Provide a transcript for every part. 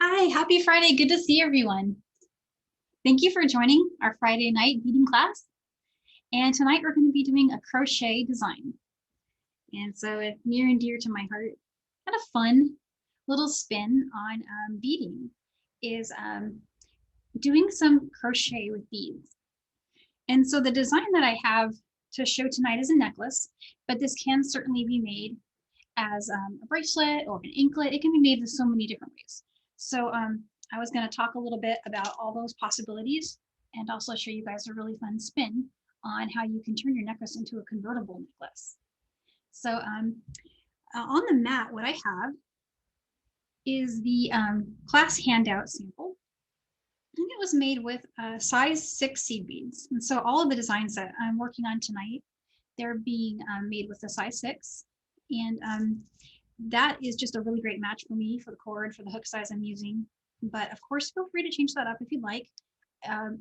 Hi, happy Friday. Good to see everyone. Thank you for joining our Friday night beading class. And tonight we're going to be doing a crochet design. And so it's near and dear to my heart. Kind of fun little spin on beading is doing some crochet with beads. And so the design that I have to show tonight is a necklace, but this can certainly be made as a bracelet or an anklet. It can be made in so many different ways. So I was going to talk a little bit about all those possibilities and also show you guys a really fun spin on how you can turn your necklace into a convertible necklace. So on the mat, what I have is the class handout sample. And it was made with size 6 seed beads. And so all of the designs that I'm working on tonight, they're being made with the size 6. And that is just a really great match for me for the cord, for the hook size I'm using. But of course, feel free to change that up if you'd like.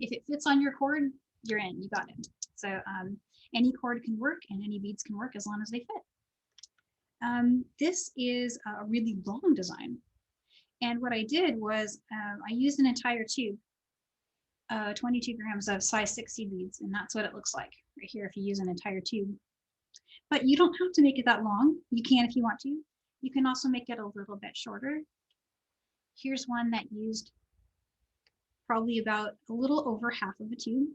If it fits on your cord, you're in, you got it. So any cord can work and any beads can work as long as they fit. This is a really long design. And what I did was I used an entire tube, 22 grams of size 6 seed beads, and that's what it looks like right here if you use an entire tube. But you don't have to make it that long. You can if you want to. You can also make it a little bit shorter. Here's one that used probably about a little over half of a tube.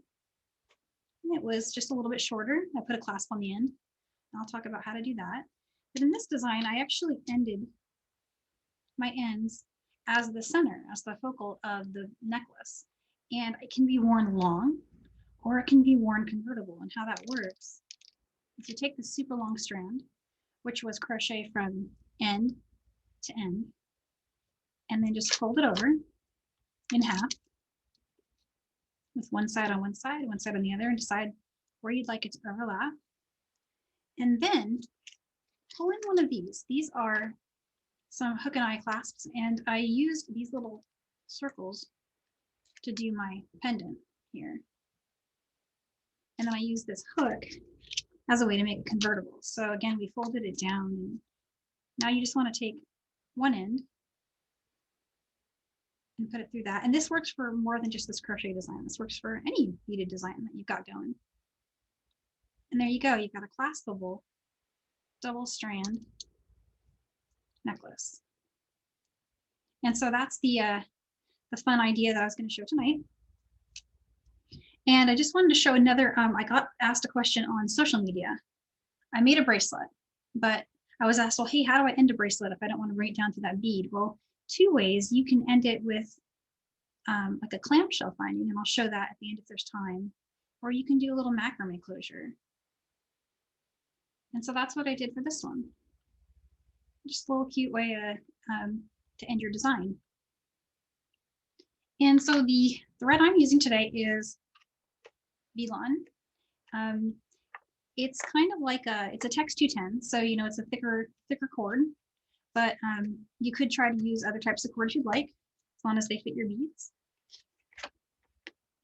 And it was just a little bit shorter. I put a clasp on the end. I'll talk about how to do that. But in this design, I actually ended my ends as the center, as the focal of the necklace. And it can be worn long or it can be worn convertible. And how that works is you take the super long strand, which was crochet from end to end, and then just fold it over in half with one side on one side on the other, and decide where you'd like it to overlap. And then pull in one of these. These are some hook and eye clasps, and I used these little circles to do my pendant here. And then I used this hook as a way to make it convertible. So again, we folded it down, and now you just want to take one end and put it through that. And this works for more than just this crochet design. This works for any beaded design that you've got going. And there you go. You've got a claspable double strand necklace. And so that's the fun idea that I was going to show tonight. And I just wanted to show another, I got asked a question on social media. I made a bracelet, but I was asked, well, hey, how do I end a bracelet if I don't want to bring it down to that bead? Well, 2 ways. You can end it with like a clamshell finding, and I'll show that at the end if there's time, or you can do a little macrame closure. And so that's what I did for this one. Just a little cute way to end your design. And so the thread I'm using today is B-Lon. It's kind of like it's a Tex 210, so you know it's a thicker cord, but you could try to use other types of cords you'd like, as long as they fit your beads.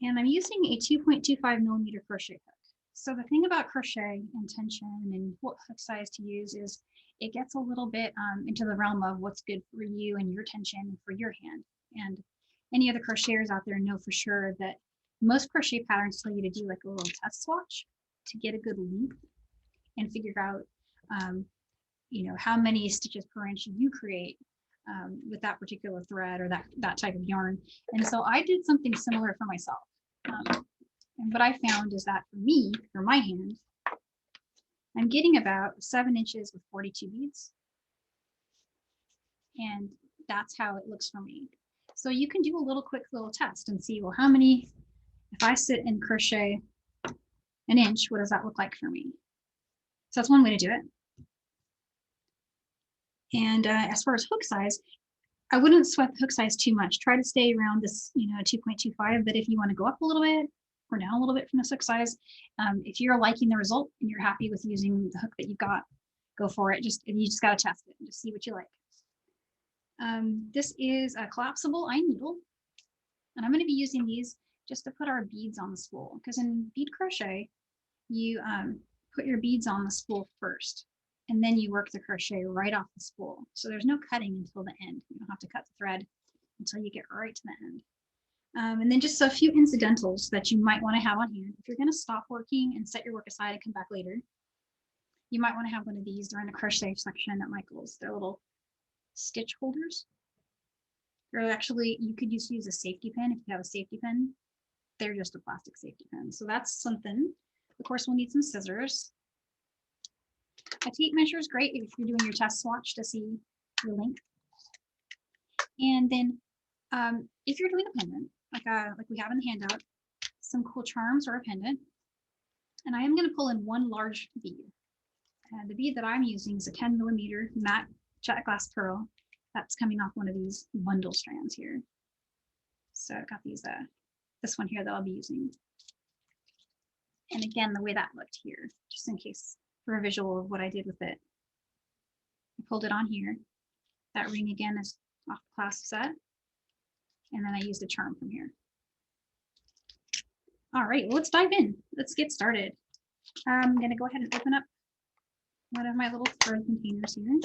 And I'm using a 2.25 millimeter crochet hook. So the thing about crochet and tension and what hook size to use is it gets a little bit into the realm of what's good for you and your tension for your hand. And any other crocheters out there know for sure that most crochet patterns tell you to do like a little test swatch to get a good length and figure out you know, how many stitches per inch you create with that particular thread or that type of yarn. And so I did something similar for myself. And what I found is that for me, for my hand, I'm getting about 7 inches with 42 beads. And that's how it looks for me. So you can do a quick little test and see, well, how many, if I sit and crochet an inch, what does that look like for me? So that's one way to do it. And as far as hook size, I wouldn't sweat the hook size too much. Try to stay around this, you know, 2.25, but if you want to go up a little bit or down a little bit from this hook size, if you're liking the result and you're happy with using the hook that you've got, go for it. You just got to test it and just see what you like. This is a collapsible eye needle, and I'm going to be using these just to put our beads on the spool, because in bead crochet, you put your beads on the spool first, and then you work the crochet right off the spool. So there's no cutting until the end. You don't have to cut the thread until you get right to the end. And then just a few incidentals that you might want to have on hand. If you're going to stop working and set your work aside and come back later, you might want to have one of these. They're in the crochet section at Michael's. They're little stitch holders. They're actually, you could just use a safety pin if you have a safety pin. They're just a plastic safety pin. So that's something. Of course, we'll need some scissors. A tape measure is great if you're doing your test swatch to see your length. And then if you're doing a pendant, like we have in the handout, some cool charms or a pendant. And I am going to pull in one large bead. And the bead that I'm using is a 10mm matte Czech glass pearl. That's coming off one of these bundle strands here. So I've got these, this one here that I'll be using. And again, the way that looked here, just in case for a visual of what I did with it. I pulled it on here. That ring again is off the clasp set. And then I used a charm from here. All right, well, let's dive in. Let's get started. I'm gonna go ahead and open up one of my little thread containers here. And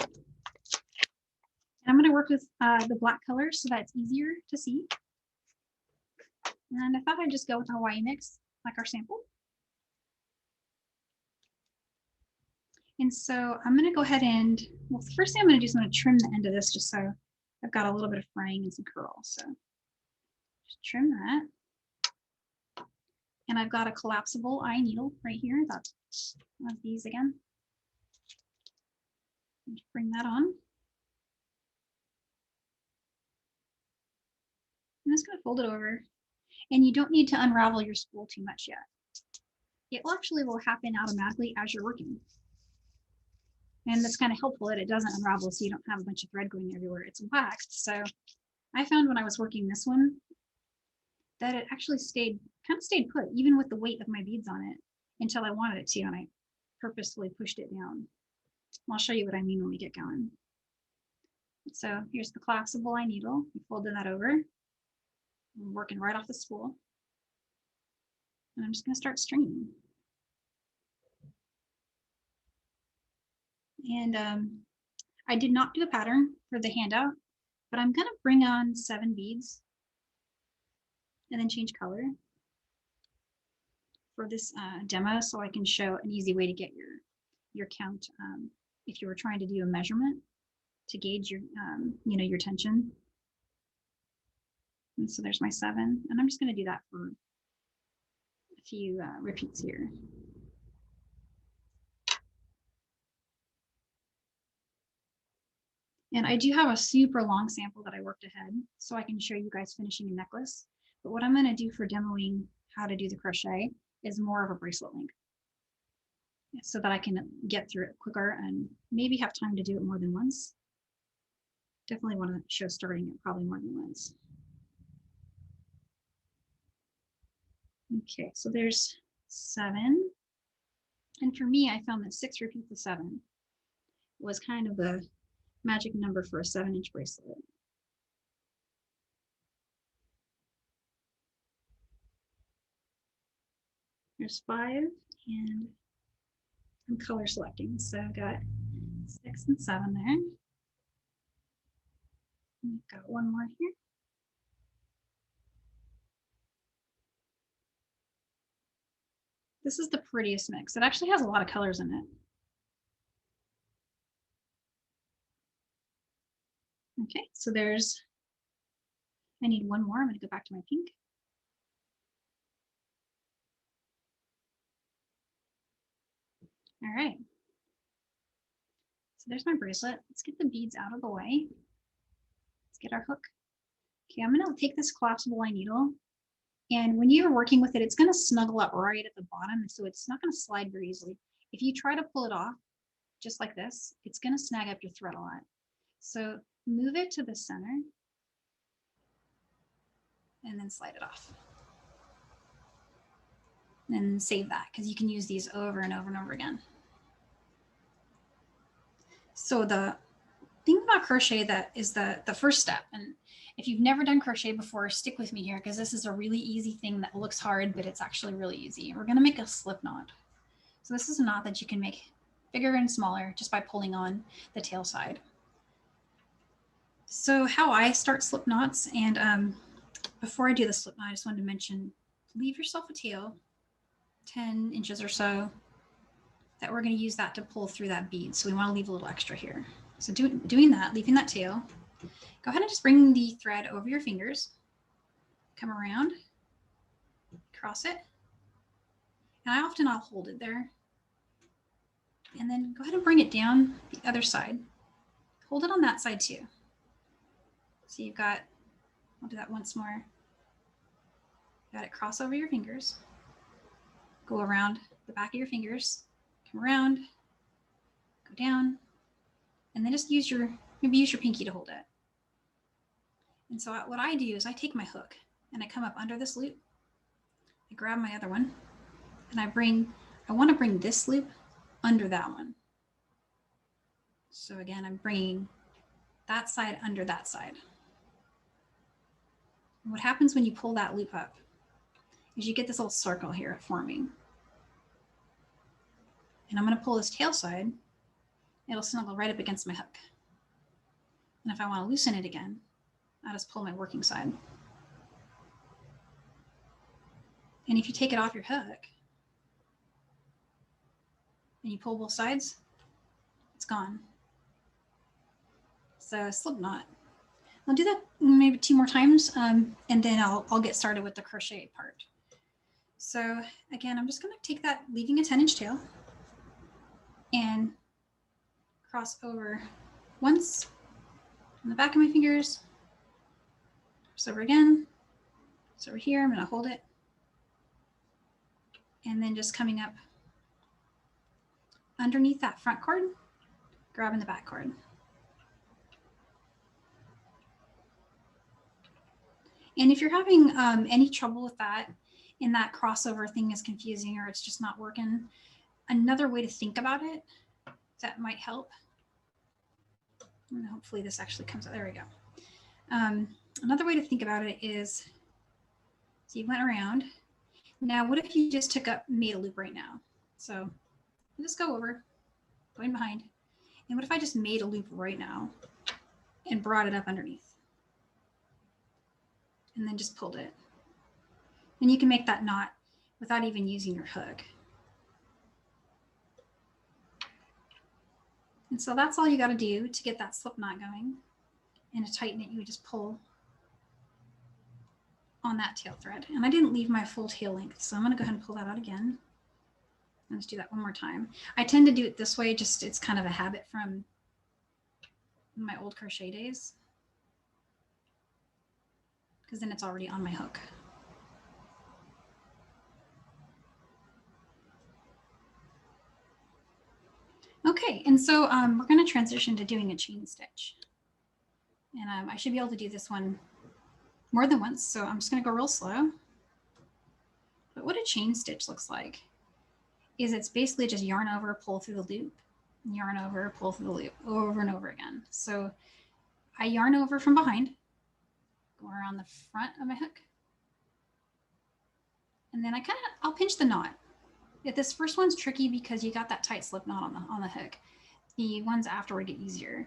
I'm gonna work with the black colors so that it's easier to see. And I thought I'd just go with a Hawaii mix, like our sample. And so I'm gonna go ahead and, well, the first thing I'm gonna do is I'm gonna trim the end of this just so I've got a little bit of fraying and some curl. So just trim that. And I've got a collapsible eye needle right here. That's one of these again. Just bring that on. I'm just gonna fold it over. And you don't need to unravel your spool too much yet. It actually will happen automatically as you're working. And that's kind of helpful that it doesn't unravel so you don't have a bunch of thread going everywhere. It's waxed. So I found when I was working this one that it actually kind of stayed put, even with the weight of my beads on it, until I wanted it to, and I purposefully pushed it down. I'll show you what I mean when we get going. So here's the collapsible eye needle. We folded that over. I'm working right off the spool. And I'm just going to start stringing. And I did not do a pattern for the handout, but I'm going to bring on 7 beads and then change color for this demo so I can show an easy way to get your count if you were trying to do a measurement to gauge your your tension. And so there's my 7, and I'm just going to do that for a few repeats here. And I do have a super long sample that I worked ahead so I can show you guys finishing a necklace. But what I'm going to do for demoing how to do the crochet is more of a bracelet length so that I can get through it quicker and maybe have time to do it more than once. Definitely want to show starting it probably more than once. Okay, so there's 7. And for me, I found that 6 repeats of 7 was kind of the magic number for a 7-inch bracelet. There's 5, and I'm color selecting. So I've got 6 and 7 there. And I've got 1 more here. This is the prettiest mix. It actually has a lot of colors in it. Okay, so I need 1 more. I'm going to go back to my pink. All right. So there's my bracelet. Let's get the beads out of the way. Let's get our hook. Okay, I'm going to take this collapsible eye needle. And when you're working with it, it's going to snuggle up right at the bottom. So it's not going to slide very easily. If you try to pull it off, just like this, it's going to snag up your thread a lot. So move it to the center and then slide it off. And save that because you can use these over and over and over again. So the thing about crochet that is the first step, and if you've never done crochet before, stick with me here because this is a really easy thing that looks hard, but it's actually really easy. We're going to make a slip knot. So this is a knot that you can make bigger and smaller just by pulling on the tail side. So how I start slip knots, and before I do the slip knot, I just wanted to mention, leave yourself a tail, 10 inches or so, that we're going to use that to pull through that bead. So we want to leave a little extra here. So doing that, leaving that tail, go ahead and just bring the thread over your fingers, come around, cross it, and I'll hold it there. And then go ahead and bring it down the other side. Hold it on that side too. So you've got, I'll do that once more. Got it cross over your fingers, go around the back of your fingers, come around, go down, and then just maybe use your pinky to hold it. And so what I do is I take my hook and I come up under this loop, I grab my other one, and I want to bring this loop under that one. So again, I'm bringing that side under that side. And what happens when you pull that loop up is you get this little circle here forming. And I'm going to pull this tail side, it'll snuggle right up against my hook. And if I want to loosen it again, I just pull my working side. And if you take it off your hook and you pull both sides, it's gone. So slip knot. I'll do that maybe 2 more times, and then I'll get started with the crochet part. So again, I'm just going to take that, leaving a 10-inch tail, and cross over once on the back of my fingers, cross over again, so over here, I'm going to hold it, and then just coming up underneath that front cord, grabbing the back cord. And if you're having any trouble with that, and that crossover thing is confusing or it's just not working, another way to think about it that might help, and hopefully this actually comes out, there we go. Another way to think about it is, so you went around. Now, what if you just made a loop right now? So just go over, going behind. And what if I just made a loop right now and brought it up underneath? And then just pulled it. And you can make that knot without even using your hook. And so that's all you got to do to get that slip knot going. And to tighten it, you would just pull on that tail thread. And I didn't leave my full tail length, so I'm going to go ahead and pull that out again. Let's do that one more time. I tend to do it this way, just it's kind of a habit from my old crochet days, because then it's already on my hook. Okay, and so we're going to transition to doing a chain stitch. And I should be able to do this one more than once, so I'm just going to go real slow. But what a chain stitch looks like is it's basically just yarn over, pull through the loop, yarn over, pull through the loop over and over again. So I yarn over from behind, go around the front of my hook, and then I'll pinch the knot. If this first one's tricky because you got that tight slip knot on the hook, the ones afterward get easier.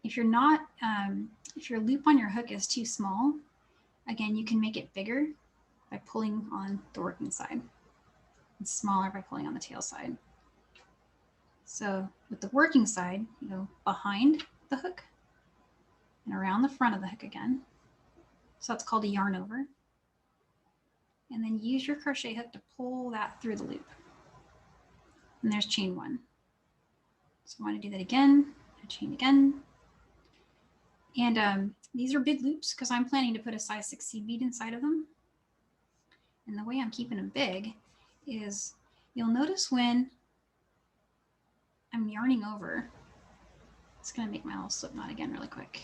If you're not, if your loop on your hook is too small, again, you can make it bigger by pulling on the working side, and smaller by pulling on the tail side. So with the working side, you go behind the hook and around the front of the hook again. So that's called a yarn over. And then use your crochet hook to pull that through the loop. And there's chain one. So I want to do that again, chain again. And these are big loops because I'm planning to put a size 6 bead inside of them. And the way I'm keeping them big is you'll notice when I'm yarning over, it's going to make my little slip knot again really quick,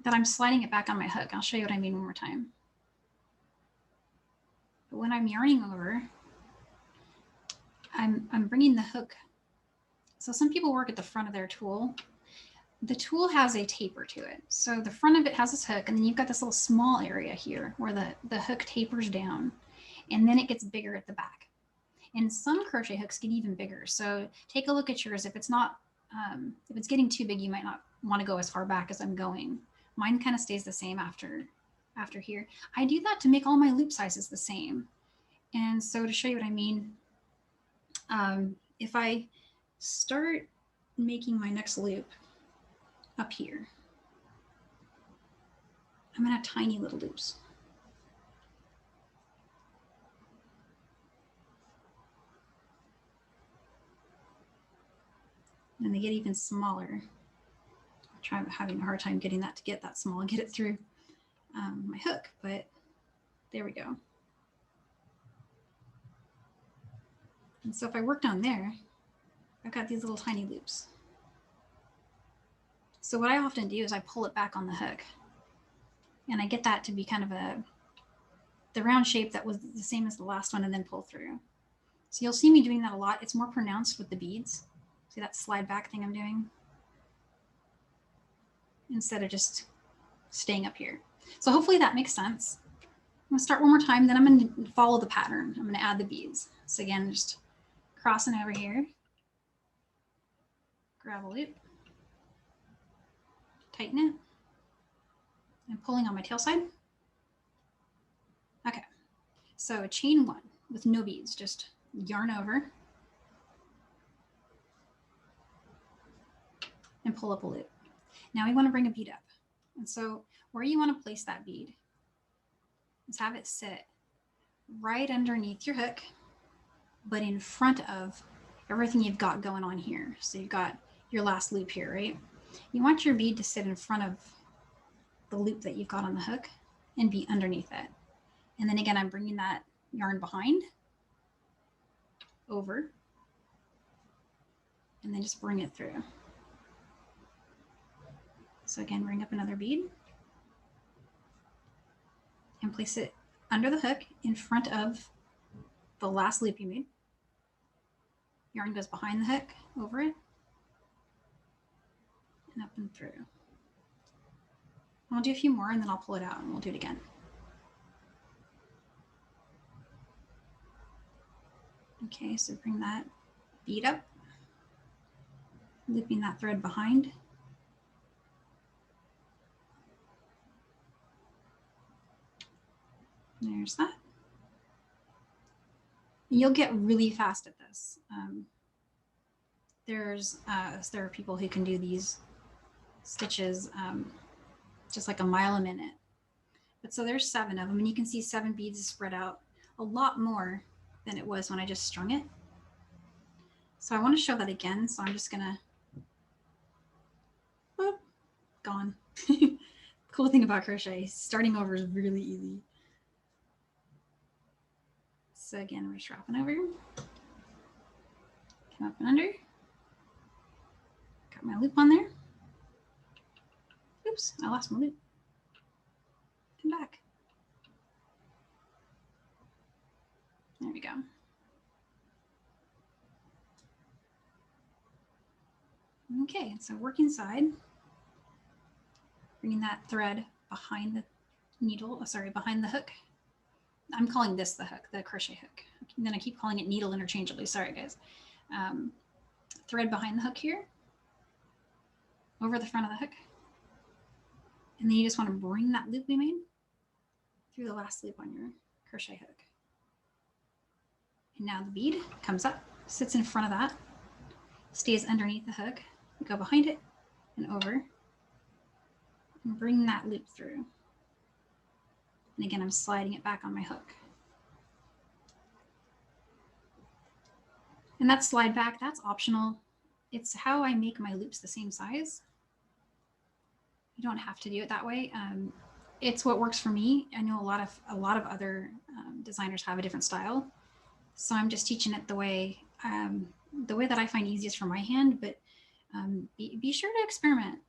that I'm sliding it back on my hook. I'll show you what I mean one more time. But when I'm yarning over, I'm bringing the hook. So some people work at the front of their tool. The tool has a taper to it. So the front of it has this hook, and then you've got this little small area here where the hook tapers down, and then it gets bigger at the back. And some crochet hooks get even bigger. So take a look at yours. If it's not if it's getting too big, you might not want to go as far back as I'm going. Mine kind of stays the same after here. I do that to make all my loop sizes the same. And so to show you what I mean, if I start making my next loop up here, I'm gonna have tiny little loops. And they get even smaller. I'm having a hard time getting that to get that small and get it through my hook, but there we go. And so if I work down there, I've got these little tiny loops. So what I often do is I pull it back on the hook, and I get that to be kind of the round shape that was the same as the last one, and then pull through. So you'll see me doing that a lot. It's more pronounced with the beads. See that slide back thing I'm doing? Instead of just staying up here. So hopefully that makes sense. I'm gonna start one more time, then I'm gonna follow the pattern. I'm gonna add the beads. So again, just crossing over here, grab a loop, tighten it, and pulling on my tail side. Okay, so chain one with no beads, just yarn over and pull up a loop. Now we want to bring a bead up. And so where you want to place that bead is have it sit right underneath your hook, but in front of everything you've got going on here. So you've got your last loop here, right? You want your bead to sit in front of the loop that you've got on the hook and be underneath it. And then again, I'm bringing that yarn behind, over, and then just bring it through. So again, bring up another bead and place it under the hook in front of the last loop you made. Yarn goes behind the hook, over it, and up and through. I'll do a few more and then I'll pull it out and we'll do it again. Okay, so bring that bead up, looping that thread behind. There's that. You'll get really fast at this. There are people who can do these stitches just like a mile a minute. But so there's 7 of them, and you can see 7 beads spread out a lot more than it was when I just strung it. So I want to show that again. So I'm just gonna, whoop, gone. Cool thing about crochet, starting over is really easy. So again, we're just wrapping over, come up and under, got my loop on there. Oops, I lost my loop. Come back. There we go. Okay, so working side, bringing that thread behind the needle, behind the hook. I'm calling this the hook, the crochet hook. And then I keep calling it needle interchangeably. Sorry, guys. Thread behind the hook here, over the front of the hook. And then you just want to bring that loop we made through the last loop on your crochet hook. And now the bead comes up, sits in front of that, stays underneath the hook. You go behind it and over, and bring that loop through. And again, I'm sliding it back on my hook. And that slide back, that's optional. It's how I make my loops the same size. You don't have to do it that way. It's what works for me. I know a lot of other designers have a different style. So I'm just teaching it the way that I find easiest for my hand, but be sure to experiment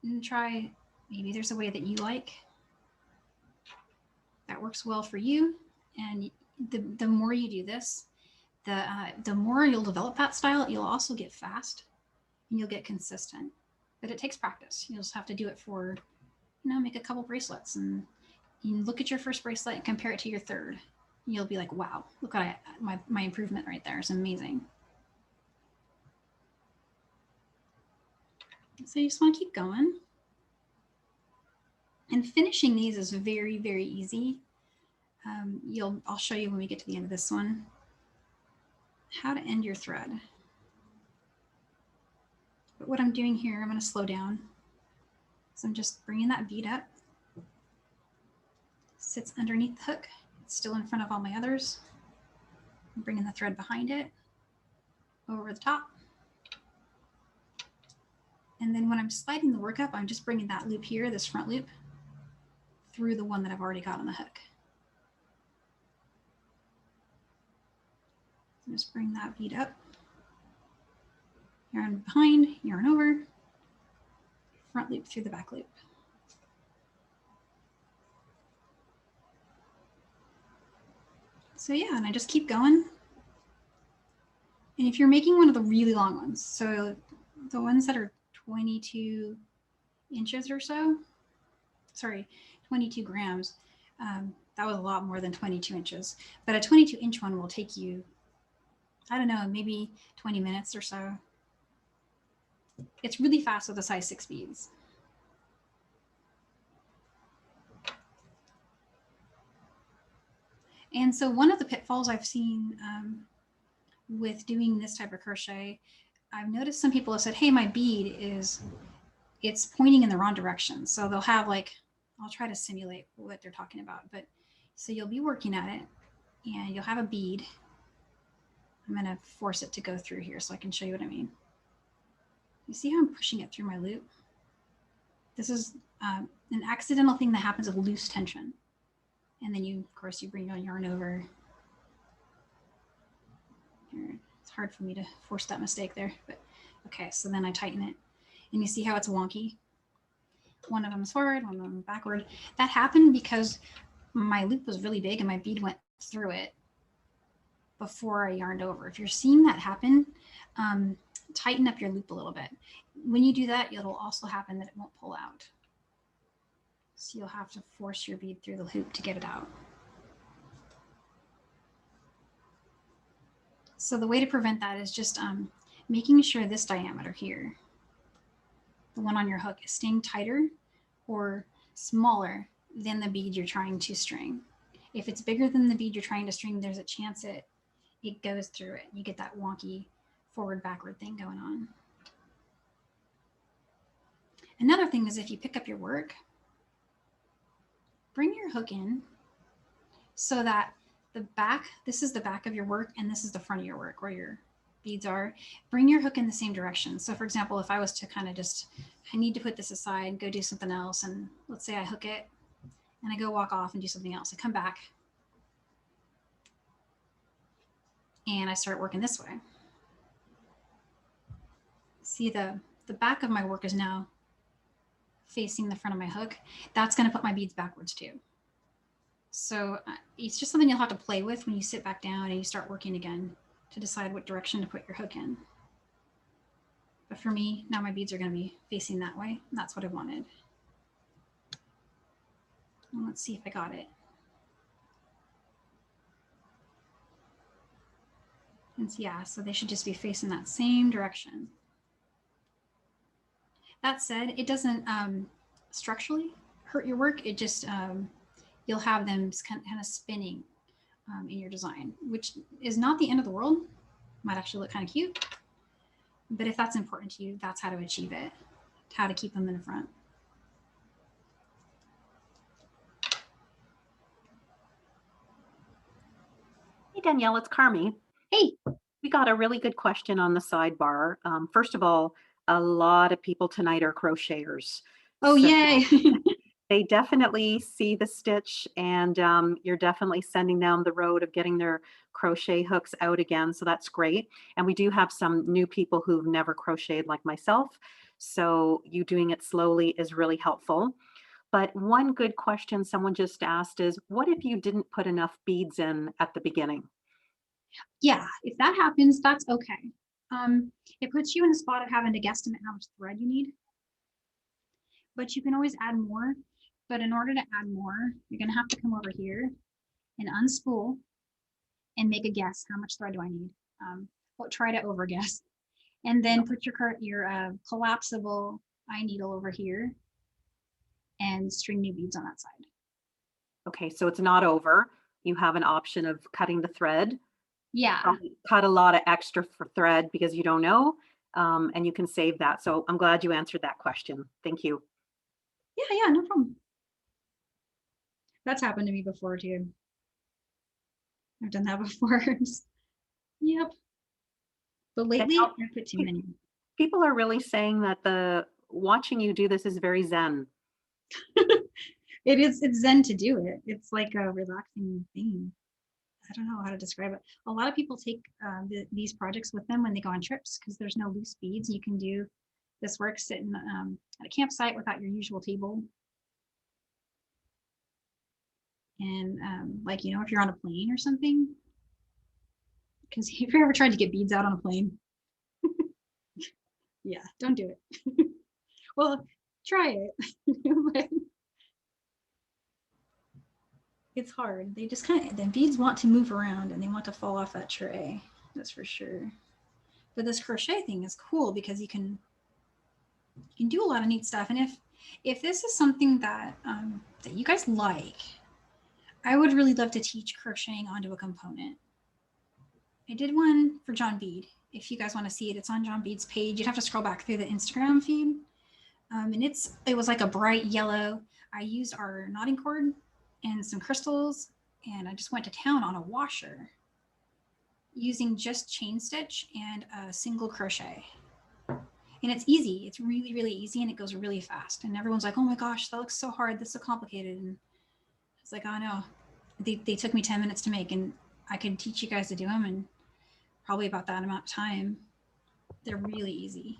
and try. Maybe there's a way that you like that works well for you. And the more you do this, the more you'll develop that style. You'll also get fast and you'll get consistent, but it takes practice. You'll just have to do it for, make a couple bracelets, and you look at your first bracelet and compare it to your third. You'll be like, wow, look at my improvement right there. It's amazing. So you just want to keep going. And finishing these is very, very easy. I'll show you when we get to the end of this one how to end your thread. But what I'm doing here, I'm going to slow down. So I'm just bringing that bead up. Sits underneath the hook. It's still in front of all my others. I'm bringing the thread behind it, over the top. And then when I'm sliding the work up, I'm just bringing that loop here, this front loop, through the one that I've already got on the hook. So just bring that bead up, yarn behind, yarn over, front loop through the back loop. So yeah, and I just keep going. And if you're making one of the really long ones, so the ones that are 22 inches or so, sorry, 22 grams, that was a lot more than 22 inches. But a 22-inch one will take you, I don't know, maybe 20 minutes or so. It's really fast with the size 6 beads. And so one of the pitfalls I've seen with doing this type of crochet, I've noticed some people have said, hey, my bead it's pointing in the wrong direction. So they'll have like, I'll try to simulate what they're talking about, but so you'll be working at it and you'll have a bead. I'm going to force it to go through here so I can show you what I mean. You see how I'm pushing it through my loop? This is an accidental thing that happens with loose tension. And then of course, you bring your yarn over. Here, it's hard for me to force that mistake there, but okay, so then I tighten it. And you see how it's wonky? One of them is forward, one of them is backward. That happened because my loop was really big and my bead went through it before I yarned over. If you're seeing that happen, tighten up your loop a little bit. When you do that, it'll also happen that it won't pull out. So you'll have to force your bead through the hoop to get it out. So the way to prevent that is just making sure this diameter here, the one on your hook, is staying tighter or smaller than the bead you're trying to string. If it's bigger than the bead you're trying to string, there's a chance it goes through it. You get that wonky forward-backward thing going on. Another thing is if you pick up your work, bring your hook in so that the back, this is the back of your work and this is the front of your work where your beads are. Bring your hook in the same direction. So for example, if I was to kind of just, I need to put this aside, go do something else, and let's say I hook it and I go walk off and do something else. I come back and I start working this way. See the back of my work is now facing the front of my hook. That's going to put my beads backwards too. So it's just something you'll have to play with when you sit back down and you start working again to decide what direction to put your hook in. But for me, now my beads are going to be facing that way. And that's what I wanted. And let's see if I got it. And yeah, so they should just be facing that same direction. That said, it doesn't structurally hurt your work. It just, you'll have them kind of spinning in your design, which is not the end of the world. Might actually look kind of cute. But if that's important to you, that's how to achieve it, how to keep them in the front. Hey, Danielle, it's Carmi. Hey. We got a really good question on the sidebar. First of all, a lot of people tonight are crocheters. Oh, so yay. They definitely see the stitch, and you're definitely sending them the road of getting their crochet hooks out again. So that's great. And we do have some new people who've never crocheted like myself. So you doing it slowly is really helpful. But one good question someone just asked is, what if you didn't put enough beads in at the beginning? Yeah, if that happens, that's okay. It puts you in a spot of having to guesstimate how much thread you need. But you can always add more. But in order to add more, you're going to have to come over here and unspool and make a guess. How much thread do I need? Try to over guess. And then put your collapsible eye needle over here and string new beads on that side. Okay, so it's not over. You have an option of cutting the thread. Yeah. Probably cut a lot of extra for thread because you don't know, and you can save that. So I'm glad you answered that question. Thank you. Yeah, no problem. That's happened to me before too. I've done that before. Yep. But lately, I put too many. People are really saying that the watching you do this is very zen. It's zen to do it. It's like a relaxing thing. I don't know how to describe it. A lot of people take these projects with them when they go on trips because there's no loose beads. You can do this work sitting at a campsite without your usual table. And like, you know, if you're on a plane or something, because if you ever tried to get beads out on a plane, yeah, don't do it. Well, try it. But it's hard. They just kind of, the beads want to move around and they want to fall off that tray. That's for sure. But this crochet thing is cool because you can do a lot of neat stuff. And if this is something that that you guys like, I would really love to teach crocheting onto a component. I did one for John Bead. If you guys want to see it, it's on John Bead's page. You'd have to scroll back through the Instagram feed. And it was like a bright yellow. I used our knotting cord and some crystals, and I just went to town on a washer using just chain stitch and a single crochet. And it's easy. It's really, really easy, and it goes really fast. And everyone's like, oh my gosh, that looks so hard. That's so complicated. And it's like, oh no, they took me 10 minutes to make, and I could teach you guys to do them in probably about that amount of time. They're really easy.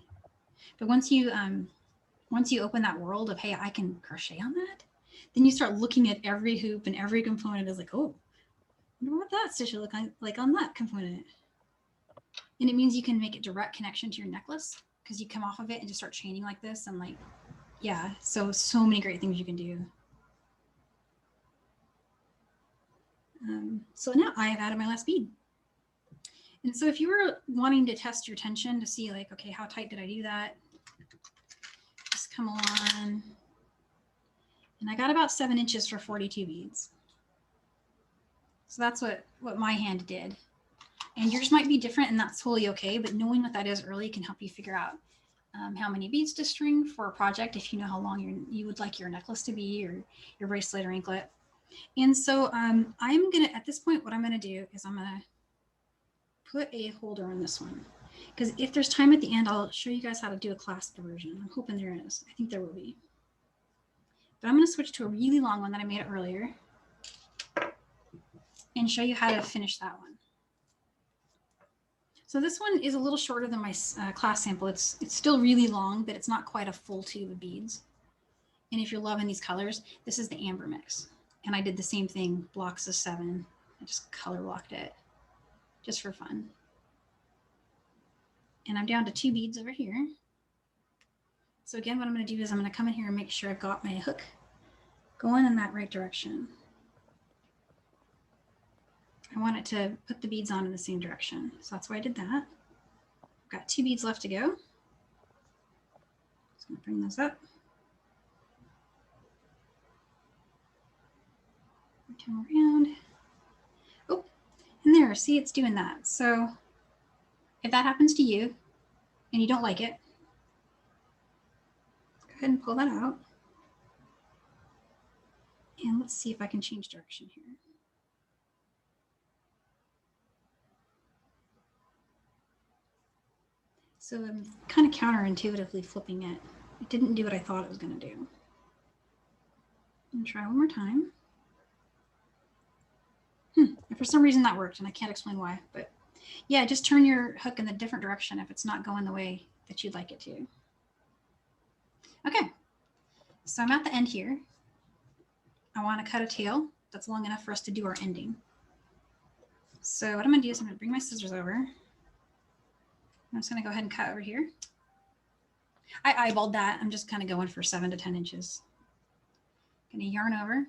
But once you open that world of, hey, I can crochet on that, then you start looking at every hoop and every component is like, oh, I wonder what that stitch will look like on that component. And it means you can make a direct connection to your necklace because you come off of it and just start chaining like this. And like, yeah, so many great things you can do. So now I have added my last bead. And so if you were wanting to test your tension to see like, okay, how tight did I do that? Just come along. And I got about 7 inches for 42 beads. So that's what my hand did. And yours might be different, and that's totally okay. But knowing what that is early can help you figure out how many beads to string for a project if you know how long you would like your necklace to be or your bracelet or anklet. And so I'm going to, at this point, what I'm going to do is I'm going to put a holder on this one. Because if there's time at the end, I'll show you guys how to do a clasp version. I'm hoping there is. I think there will be. But I'm going to switch to a really long one that I made earlier and show you how to finish that one. So this one is a little shorter than my class sample. It's still really long, but it's not quite a full tube of beads. And if you're loving these colors, this is the amber mix. And I did the same thing, blocks of 7. I just color blocked it just for fun. And I'm down to 2 beads over here. So again, what I'm going to do is I'm going to come in here and make sure I've got my hook going in that right direction. I want it to put the beads on in the same direction. So that's why I did that. I've got 2 beads left to go. So I'm going to bring those up. Come around. Oh, and there, see, it's doing that. So if that happens to you and you don't like it, go ahead and pull that out. And let's see if I can change direction here. So I'm kind of counterintuitively flipping it. It didn't do what I thought it was going to do. I'm going to try one more time. And for some reason that worked, and I can't explain why. But yeah, just turn your hook in a different direction if it's not going the way that you'd like it to. Okay, so I'm at the end here. I want to cut a tail that's long enough for us to do our ending. So what I'm going to do is I'm going to bring my scissors over. I'm just going to go ahead and cut over here. I eyeballed that. I'm just kind of going for 7 to 10 inches. Going to yarn over.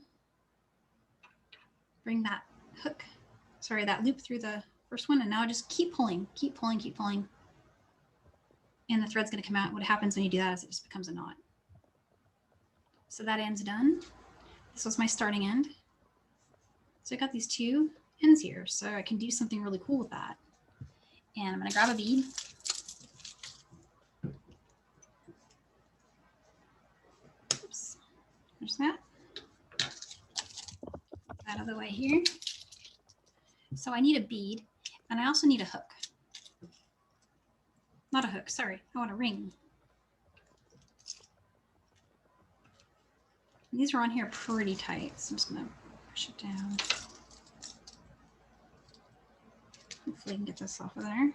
Bring that hook, sorry, that loop through the first one, and now just keep pulling, keep pulling, keep pulling. and the thread's going to come out. What happens when you do that is it just becomes a knot. So that end's done. This was my starting end. So I got these two ends here, so I can do something really cool with that. And I'm going to grab a bead. Oops, there's that. Out of the way here. So I need a bead, and I also need a hook. Not a hook, sorry, I want a ring. These are on here pretty tight, so I'm just gonna push it down. Hopefully I can get this off of there.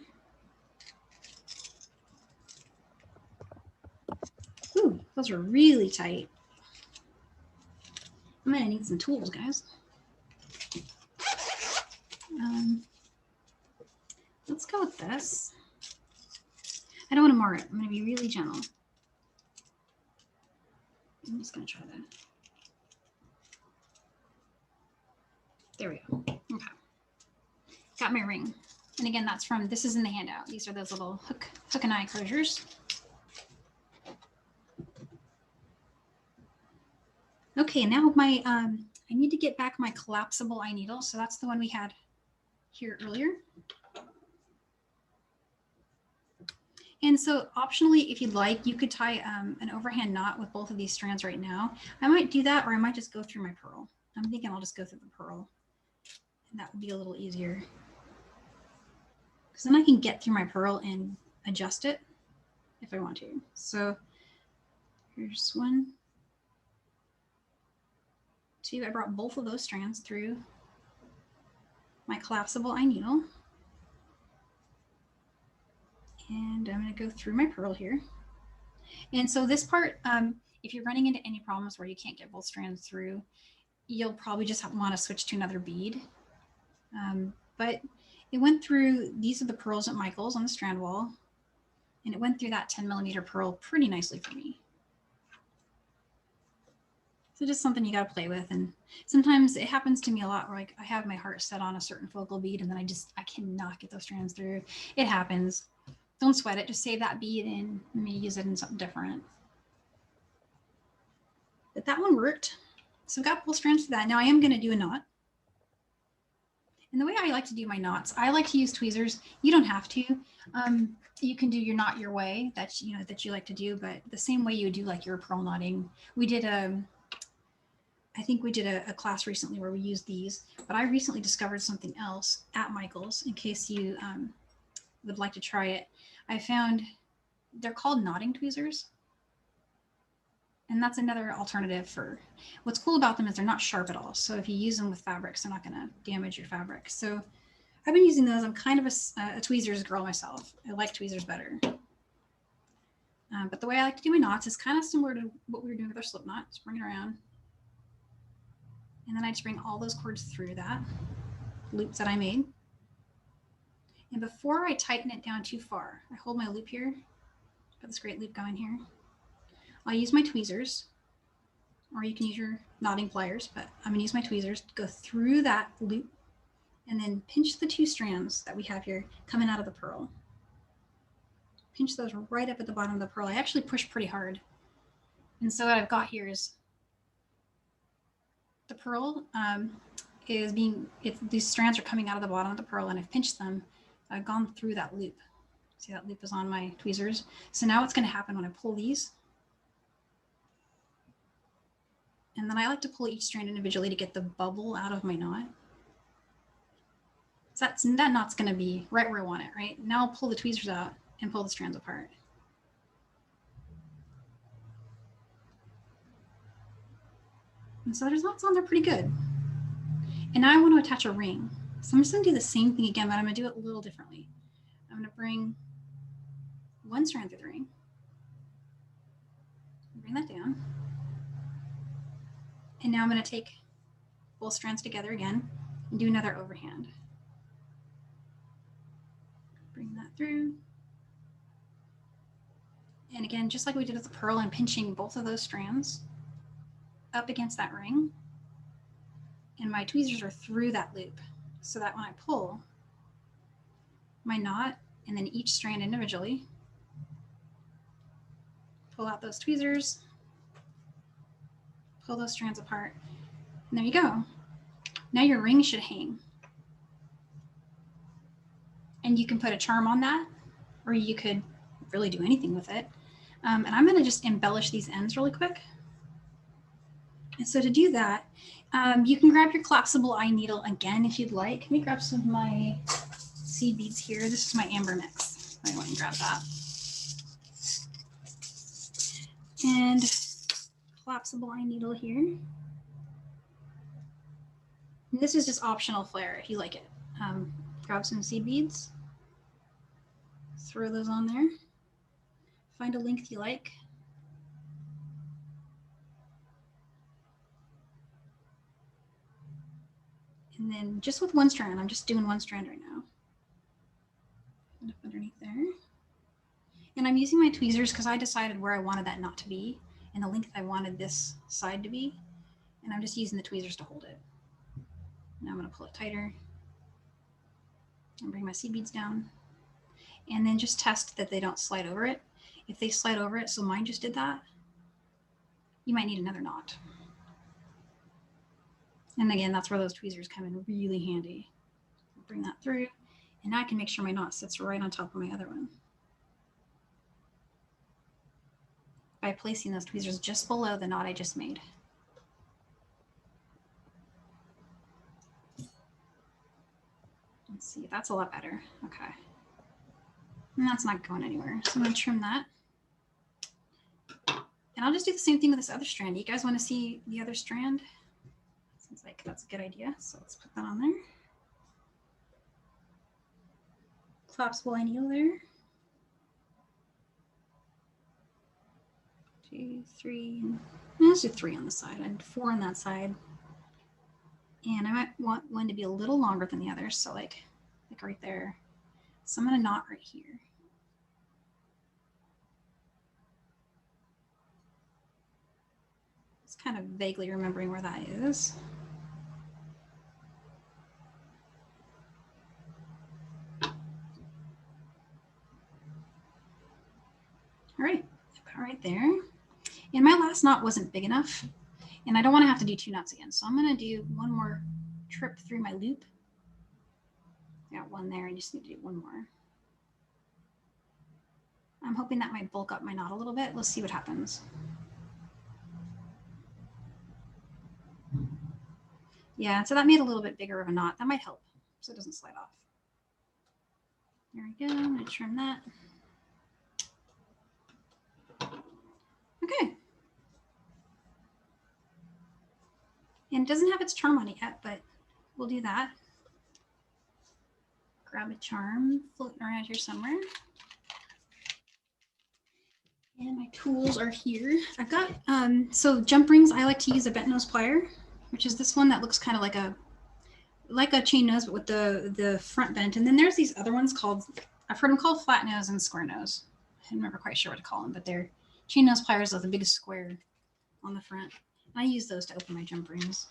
Ooh, those are really tight. I'm gonna need some tools, guys. Let's go with this. I don't want to mar it. I'm going to be really gentle. I'm just going to try that. There we go. Okay. Got my ring. And again, that's from, this is in the handout. These are those little hook and eye closures. Okay, now my, I need to get back my collapsible eye needle. So that's the one we had here earlier. And so optionally, if you'd like, you could tie an overhand knot with both of these strands right now. I might do that, or I might just go through my purl. I'm thinking I'll just go through the purl. And that would be a little easier. Because then I can get through my purl and adjust it if I want to. So here's 1, 2. I brought both of those strands through my collapsible eye needle. And I'm going to go through my purl here. And so this part, if you're running into any problems where you can't get both strands through, you'll probably just want to switch to another bead. But it went through, these are the pearls at Michael's on the strand wall, and it went through that 10mm pearl pretty nicely for me. So just something you got to play with. And sometimes it happens to me a lot where I have my heart set on a certain focal bead and then I cannot get those strands through. It happens. Don't sweat it. Just save that bead and maybe use it in something different. But that one worked. So I've got both strands to that. Now I am going to do a knot. And the way I like to do my knots, I like to use tweezers. You don't have to. You can do your knot your way that you like to do, but the same way you would do like your pearl knotting. We did I think we did a class recently where we used these, but I recently discovered something else at Michael's in case you would like to try it. I found they're called knotting tweezers. And that's another alternative for, what's cool about them is they're not sharp at all. So if you use them with fabrics, they're not going to damage your fabric. So I've been using those. I'm kind of a tweezers girl myself. I like tweezers better. But the way I like to do my knots is kind of similar to what we were doing with our slip knot. Just bring it around. And then I just bring all those cords through that loops that I made. And before I tighten it down too far, I hold my loop here. Got this great loop going here. I'll use my tweezers, or you can use your knotting pliers, but I'm going to use my tweezers to go through that loop and then pinch the 2 strands that we have here coming out of the pearl. Pinch those right up at the bottom of the pearl. I actually push pretty hard. And so what I've got here is the pearl these strands are coming out of the bottom of the pearl, and I've pinched them. I've gone through that loop. See, that loop is on my tweezers. So now what's going to happen when I pull these, and then I like to pull each strand individually to get the bubble out of my knot. So that knot's going to be right where I want it, right? Now I'll pull the tweezers out and pull the strands apart. And so there's knots on there pretty good. And now I want to attach a ring. So I'm just going to do the same thing again, but I'm going to do it a little differently. I'm going to bring 1 strand through the ring. Bring that down. And now I'm going to take both strands together again and do another overhand. Bring that through. And again, just like we did with the pearl, I'm pinching both of those strands up against that ring. And my tweezers are through that loop so that when I pull my knot and then each strand individually pull out those tweezers, pull those strands apart, and there you go. Now your ring should hang. And you can put a charm on that, or you could really do anything with it. And I'm going to just embellish these ends really quick. And so to do that, you can grab your collapsible eye needle again if you'd like. Let me grab some of my seed beads here. This is my amber mix. I want to grab that. And collapsible eye needle here. And this is just optional flair if you like it. Grab some seed beads, throw those on there. Find a length you like. And then just with one strand, I'm just doing one strand right now. Up underneath there. And I'm using my tweezers because I decided where I wanted that knot to be and the length I wanted this side to be. And I'm just using the tweezers to hold it. Now I'm going to pull it tighter and bring my seed beads down. And then just test that they don't slide over it. If they slide over it, so mine just did that, you might need another knot. And again, that's where those tweezers come in really handy. Bring that through, and now I can make sure my knot sits right on top of my other one by placing those tweezers just below the knot I just made. Let's see, that's a lot better. Okay. And that's not going anywhere. So I'm going to trim that. And I'll just do the same thing with this other strand. You guys want to see the other strand? Seems like that's a good idea. So let's put that on there. Collapsible eye needle there. 2, 3, and let's do 3 on the side and 4 on that side. And I might want one to be a little longer than the other. So like right there. So I'm going to knot right here. Just kind of vaguely remembering where that is. All right, put it right there. And my last knot wasn't big enough, and I don't want to have to do 2 knots again. So I'm going to do one more trip through my loop. Got one there, I just need to do one more. I'm hoping that might bulk up my knot a little bit. Let's see what happens. Yeah, so that made a little bit bigger of a knot. That might help so it doesn't slide off. There we go, I'm going to trim that. Okay. And it doesn't have its charm on it yet, but we'll do that. Grab a charm floating around here somewhere. And my tools are here. I've got, so jump rings, I like to use a bent nose plier, which is this one that looks kind of like a chain nose, but with the front bent. And then there's these other ones called, I've heard them called flat nose and square nose. I'm never quite sure what to call them, but they're chain nose pliers with the biggest square on the front. And I use those to open my jump rings.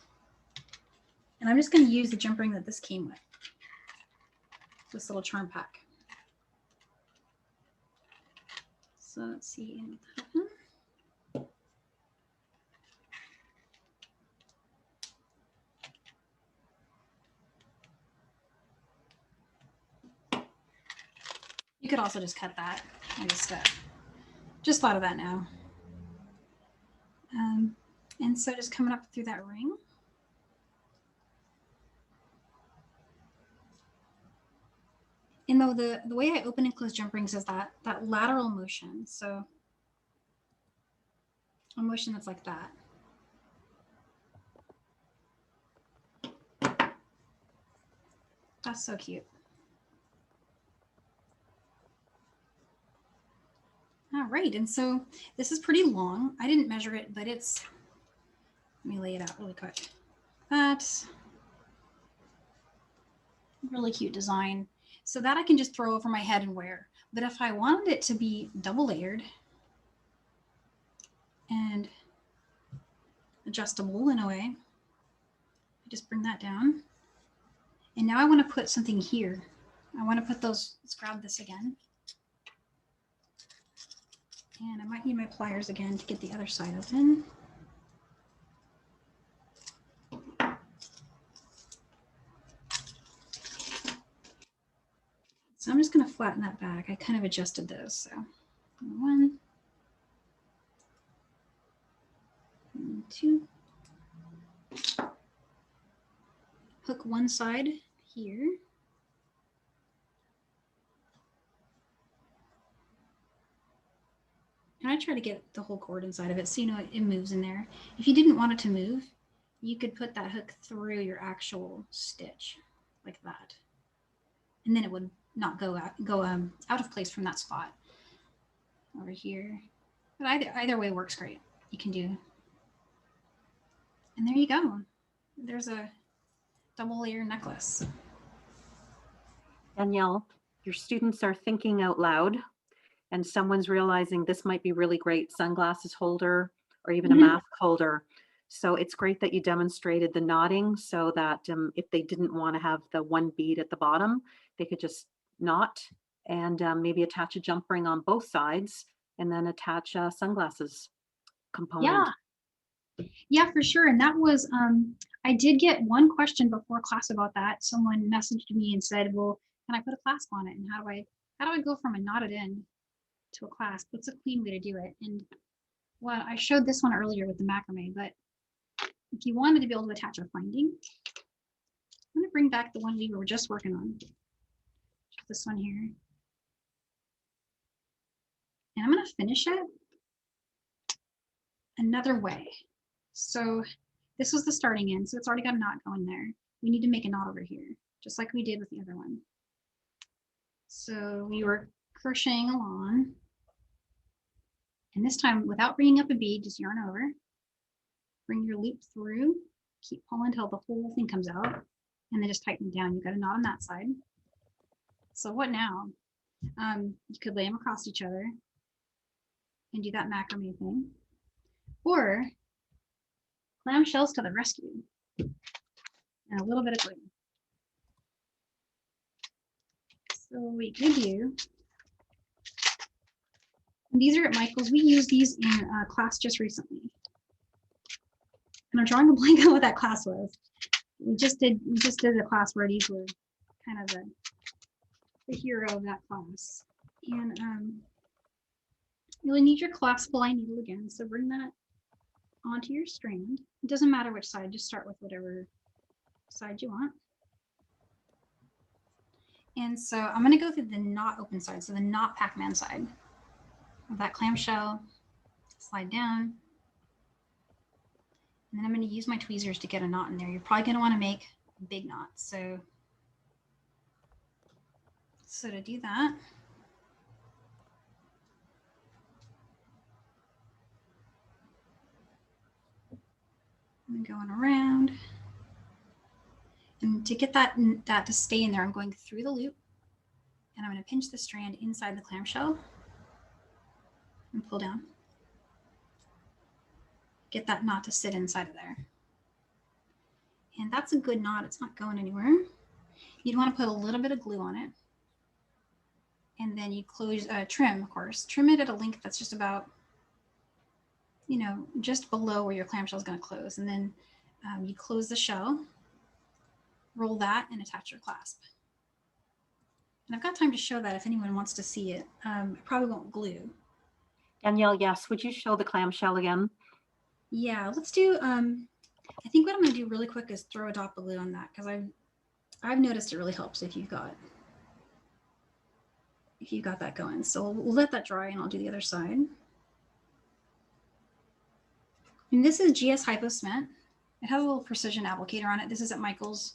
And I'm just going to use the jump ring that this came with. This little charm pack. So let's see what happens. You could also just cut that. I just thought of that now. And so just coming up through that ring. And though the way I open and close jump rings is that lateral motion. So a motion that's like that. That's so cute. All right, and so this is pretty long. I didn't measure it, but it's, let me lay it out really quick. That's really cute design. So that I can just throw over my head and wear. But if I wanted it to be double layered and adjustable in a way, I just bring that down. And now I want to put something here. I want to put those, let's grab this again. And I might need my pliers again to get the other side open. So I'm just going to flatten that back. I kind of adjusted those. So 1 and 2. Hook one side here. And I try to get the whole cord inside of it so you know it moves in there. If you didn't want it to move, you could put that hook through your actual stitch like that. And then it would not go out of place from that spot over here. But either way works great. You can do. And there you go. There's a double layer necklace. Danielle, your students are thinking out loud, and someone's realizing this might be really great sunglasses holder or even a mask holder. So it's great that you demonstrated the knotting so that if they didn't want to have the one bead at the bottom, they could just knot and maybe attach a jump ring on both sides and then attach a sunglasses component. Yeah, for sure. And that was, I did get one question before class about that. Someone messaged me and said, well, can I put a clasp on it? And how do I go from a knotted end to a clasp? What's a clean way to do it? And well, I showed this one earlier with the macrame, but if you wanted to be able to attach a finding, I'm going to bring back the one we were just working on. Just this one here. And I'm going to finish it another way. So this was the starting end, so it's already got a knot going there. We need to make a knot over here, just like we did with the other one. So we were crocheting along, and this time without bringing up a bead, just yarn over, bring your loop through, keep pulling until the whole thing comes out, and then just tighten it down. You've got a knot on that side. So what now? You could lay them across each other and do that macrame thing, or clamshells to the rescue, and a little bit of glue. So we give you, and these are at Michael's. We used these in class just recently. And I'm drawing a blank on what that class was. We just did a class where these were kind of the hero of that class. And you'll need your collapsible eye needle again. So bring that onto your strand. It doesn't matter which side, just start with whatever side you want. And so I'm going to go through the not open side, so the not Pac-Man side of that clamshell, slide down. And then I'm going to use my tweezers to get a knot in there. You're probably going to want to make big knots. So to do that, I'm going around. And to get that to stay in there, I'm going through the loop, and I'm going to pinch the strand inside the clamshell and pull down. Get that knot to sit inside of there. And that's a good knot. It's not going anywhere. You'd want to put a little bit of glue on it. And then you close, trim, of course. Trim it at a length that's just about, you know, just below where your clamshell is going to close. And then you close the shell, roll that, and attach your clasp. And I've got time to show that if anyone wants to see it. I probably won't glue. Danielle, yes, would you show the clamshell again? Yeah, let's do, I think what I'm going to do really quick is throw a dot of glue on that, because I've noticed it really helps if you've got that going. So we'll let that dry, and I'll do the other side. And this is GS Hypo Cement. It has a little precision applicator on it. This is at Michael's.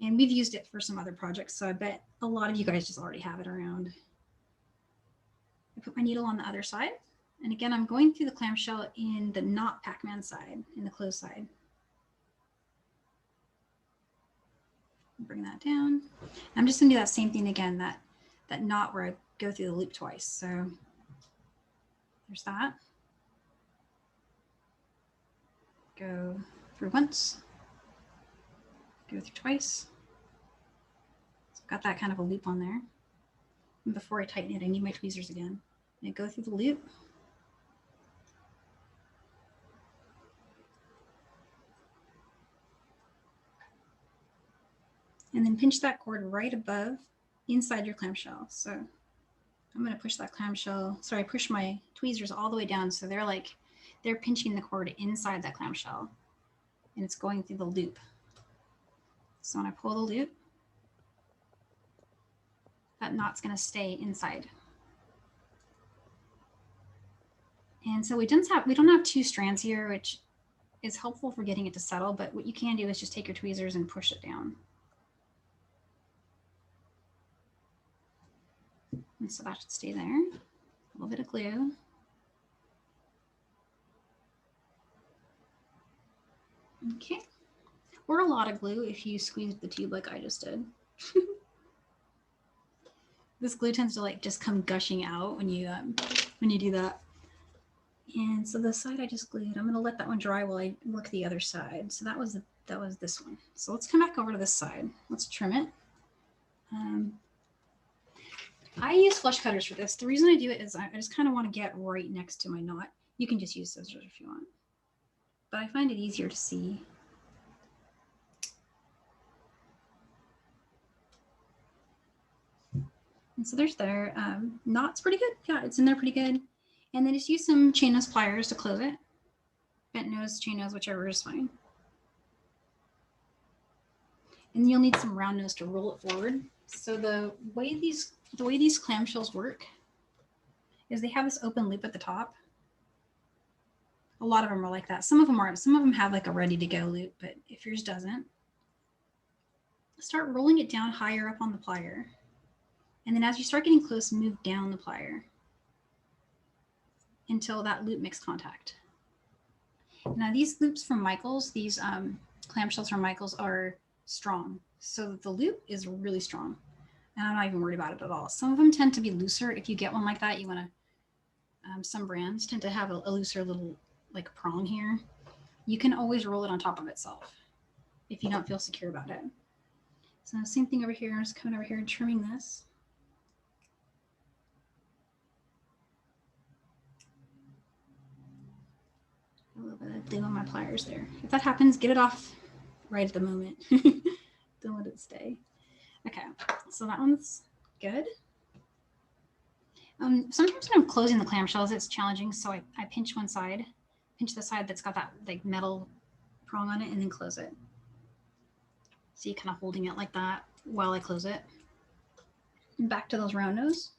And we've used it for some other projects, so I bet a lot of you guys just already have it around. I put my needle on the other side. And again, I'm going through the clamshell in the not Pac-Man side, in the closed side. Bring that down. I'm just gonna do that same thing again, that knot where I go through the loop twice. So there's that. Go through once, go through twice. So I've got that kind of a loop on there. And before I tighten it, I need my tweezers again. And go through the loop. And then pinch that cord right above inside your clamshell. So I'm going to push that clamshell. Sorry, I push my tweezers all the way down. So they're pinching the cord inside that clamshell and it's going through the loop. So when I pull the loop, that knot's going to stay inside. And so we don't have 2 strands here, which is helpful for getting it to settle. But what you can do is just take your tweezers and push it down. And so that should stay there. A little bit of glue. Okay. Or a lot of glue if you squeeze the tube like I just did. This glue tends to like just come gushing out when you do that. And so the side I just glued, I'm gonna let that one dry while I work the other side. So that was this one. So let's come back over to this side. Let's trim it. I use flush cutters for this. The reason I do it is I just kind of want to get right next to my knot. You can just use scissors if you want, but I find it easier to see. And so there's their knot's pretty good. Yeah, it's in there pretty good. And then just use some chain nose pliers to close it. Bent nose, chain nose, whichever is fine. And you'll need some round nose to roll it forward. So the way these clamshells work is they have this open loop at the top. A lot of them are like that. Some of them aren't. Some of them have like a ready to go loop, but if yours doesn't, start rolling it down higher up on the plier. And then as you start getting close, move down the plier until that loop makes contact. Now these loops from Michaels, these clamshells from Michaels are strong. So the loop is really strong. And I'm not even worried about it at all. Some of them tend to be looser. If you get one like that, you want to, some brands tend to have a looser little like prong here. You can always roll it on top of itself if you don't feel secure about it. So same thing over here. I'm just coming over here and trimming this. A little bit of glue on my pliers there. If that happens, get it off right at the moment. Don't let it stay. Okay, so that one's good. Sometimes when I'm closing the clamshells, it's challenging. So I pinch one side, pinch the side that's got that like metal prong on it, and then close it. So you're kind of holding it like that while I close it. And back to those round nose.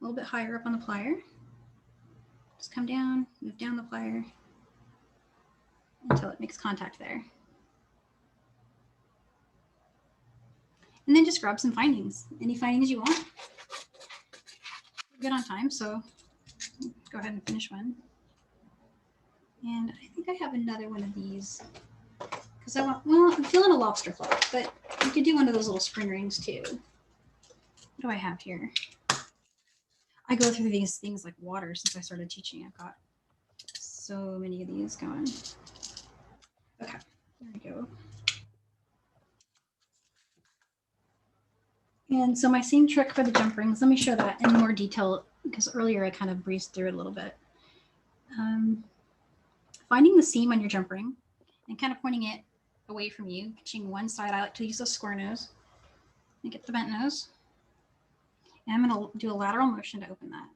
A little bit higher up on the plier. Just come down, move down the plier until it makes contact there. And then just grab some findings. Any findings you want. We're good on time, so go ahead and finish one. And I think I have another one of these because I want, well, I'm feeling a lobster claw, but you could do one of those little spring rings too. What do I have here? I go through these things like water since I started teaching. I've got so many of these going. Okay, there we go. And so my same trick for the jump rings, let me show that in more detail because earlier I kind of breezed through it a little bit. Finding the seam on your jump ring and kind of pointing it away from you, pinching one side. I like to use a square nose and get the bent nose. And I'm going to do a lateral motion to open that.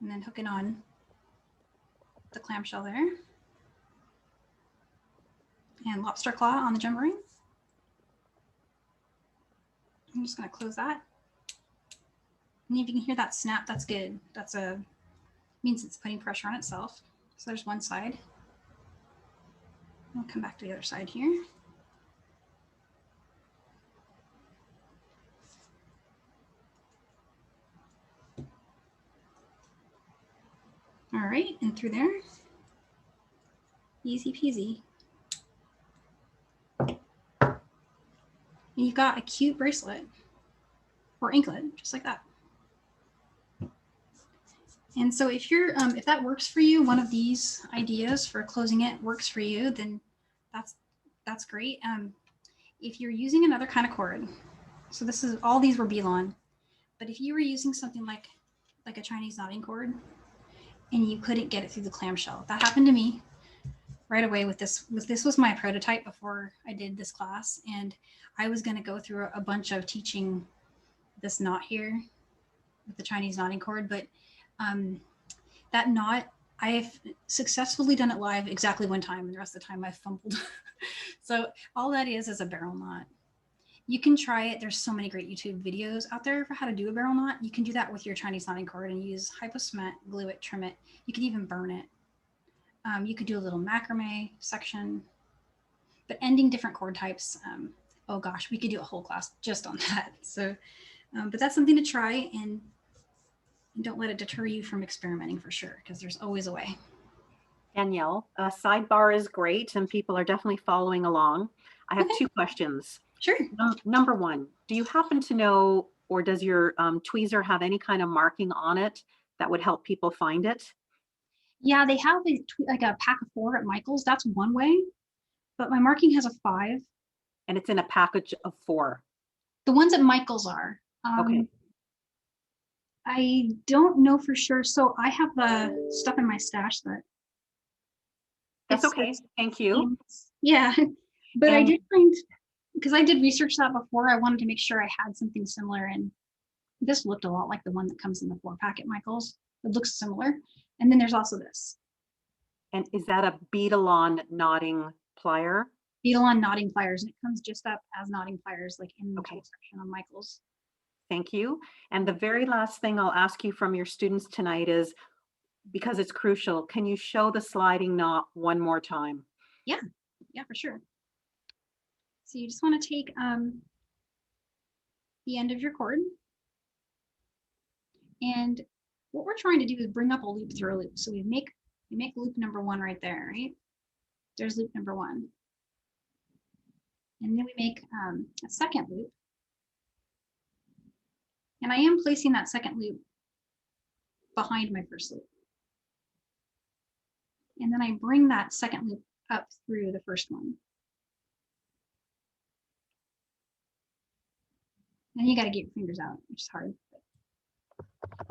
And then hook it on the clamshell there. And lobster claw on the jump ring. I'm just going to close that. And if you can hear that snap, that's good. That's means it's putting pressure on itself. So there's one side. I'll come back to the other side here. All right, and through there. Easy peasy. And you've got a cute bracelet or anklet, just like that. And so if you're, if that works for you, one of these ideas for closing it works for you, then That's great. If you're using another kind of cord, so this is all these were B-Lon, but if you were using something like a Chinese knotting cord and you couldn't get it through the clamshell, that happened to me right away with this. This was my prototype before I did this class, and I was going to go through a bunch of teaching this knot here with the Chinese knotting cord, but that knot, I've successfully done it live exactly one time, and the rest of the time I've fumbled. So all that is a barrel knot. You can try it. There's so many great YouTube videos out there for how to do a barrel knot. You can do that with your Chinese knotting cord and use hypo cement, glue it, trim it. You can even burn it. You could do a little macrame section, but ending different cord types. Oh gosh, we could do a whole class just on that. So, but that's something to try, and don't let it deter you from experimenting for sure, because there's always a way. Danielle, sidebar is great, and people are definitely following along. I have two questions. Sure. Number one, do you happen to know, or does your tweezer have any kind of marking on it that would help people find it? Yeah, they have like a pack of 4 at Michael's. That's one way, but my marking has a 5. And it's in a package of 4. The ones at Michael's are. Okay. I don't know for sure. So I have stuff in my stash That's okay. Thank you. Yeah, but I did find, because I did research that before, I wanted to make sure I had something similar, and this looked a lot like the one that comes in the 4-pack at Michael's. It looks similar. And then there's also this. And is that a Bead-A-Lon knotting plier? Bead-A-Lon knotting pliers, and it comes just up as knotting pliers, like in the tool section on Michael's. Thank you. And the very last thing I'll ask you from your students tonight is, because it's crucial, can you show the sliding knot one more time? Yeah, for sure. So you just want to take the end of your cord, and what we're trying to do is bring up a loop through a loop. So we make loop number 1 right there, right? There's loop number 1. And then we make a second loop. And I am placing that second loop behind my first loop. And then I bring that second loop up through the first one. Then you got to get your fingers out, which is hard.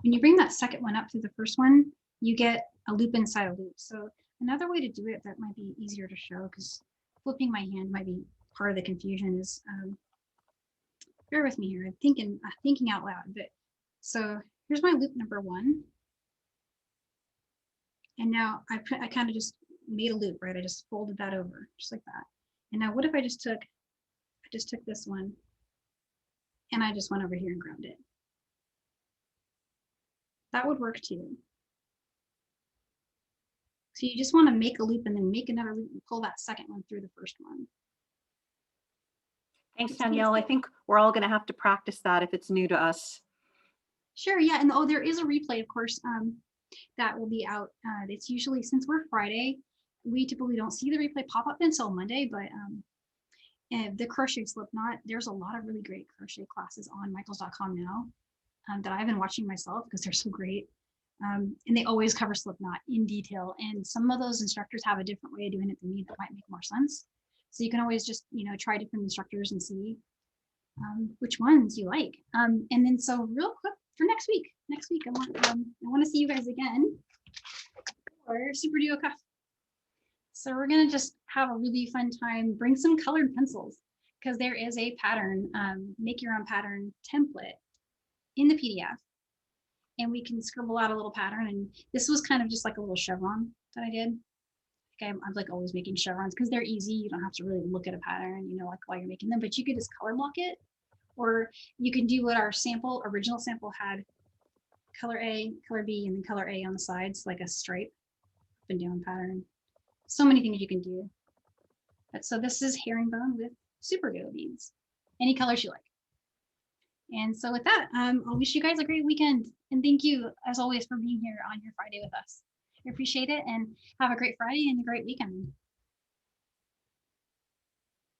When you bring that second one up through the first one, you get a loop inside a loop. So another way to do it that might be easier to show, because flipping my hand might be part of the confusion, is bear with me here. I'm thinking out loud. But so here's my loop number 1, and now I kind of just made a loop, right? I just folded that over just like that. And now what if I just took this one, and I just went over here and grabbed it? That would work too. So you just want to make a loop and then make another loop and pull that second one through the first one. Thanks, Danielle. I think we're all going to have to practice that if it's new to us. Sure, yeah, and there is a replay, of course, that will be out. It's usually, since we're Friday, we typically don't see the replay pop up until Monday, but the crochet slipknot, there's a lot of really great crochet classes on michaels.com now that I've been watching myself because they're so great. And they always cover slipknot in detail. And some of those instructors have a different way of doing it than me that might make more sense. So you can always just, try different instructors and see which ones you like. And then so real quick for next week I want to see you guys again for Super Duo Cuff. So we're going to just have a really fun time. Bring some colored pencils, because there is a pattern, make your own pattern template in the PDF. And we can scribble out a little pattern. And this was kind of just like a little chevron that I did. Okay, I'm like always making chevrons because they're easy. You don't have to really look at a pattern, like while you're making them, but you could just color block it. Or you can do what our original sample had: color A, color B, and then color A on the sides, like a stripe up and down pattern. So many things you can do. But so this is herringbone with super glue beads, any colors you like. And so with that, I'll wish you guys a great weekend. And thank you, as always, for being here on your Friday with us. I appreciate it, and have a great Friday and a great weekend.